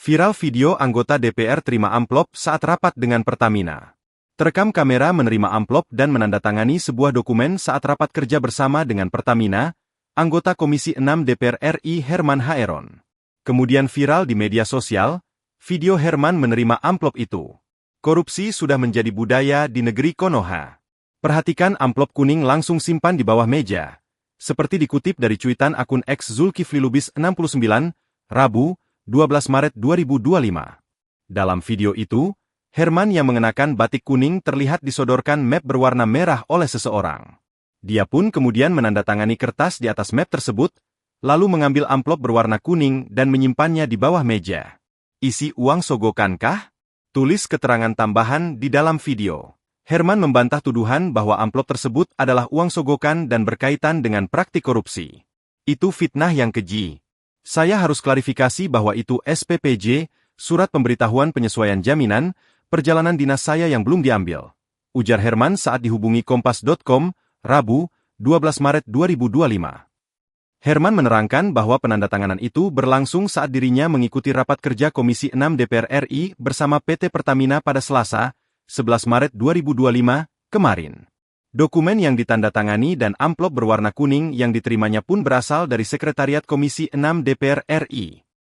Viral video anggota DPR terima amplop saat rapat dengan Pertamina. Terekam kamera menerima amplop dan menandatangani sebuah dokumen saat rapat kerja bersama dengan Pertamina, anggota Komisi 6 DPR RI Herman Haeron. Kemudian viral di media sosial, video Herman menerima amplop itu. Korupsi sudah menjadi budaya di negeri Konoha. Perhatikan amplop kuning langsung simpan di bawah meja. Seperti dikutip dari cuitan akun X Zulkifli Lubis 69, Rabu, 12 Maret 2025. Dalam video itu, Herman yang mengenakan batik kuning terlihat disodorkan map berwarna merah oleh seseorang. Dia pun kemudian menandatangani kertas di atas map tersebut, lalu mengambil amplop berwarna kuning dan menyimpannya di bawah meja. Isi uang sogokankah? Tulis keterangan tambahan di dalam video. Herman membantah tuduhan bahwa amplop tersebut adalah uang sogokan dan berkaitan dengan praktik korupsi. Itu fitnah yang keji. Saya harus klarifikasi bahwa itu SPPJ, surat pemberitahuan penyesuaian jaminan, perjalanan dinas saya yang belum diambil. Ujar Herman saat dihubungi Kompas.com, Rabu, 12 Maret 2025. Herman menerangkan bahwa penandatanganan itu berlangsung saat dirinya mengikuti rapat kerja Komisi 6 DPR RI bersama PT Pertamina pada Selasa, 11 Maret 2025, kemarin. Dokumen yang ditandatangani dan amplop berwarna kuning yang diterimanya pun berasal dari Sekretariat Komisi 6 DPR RI.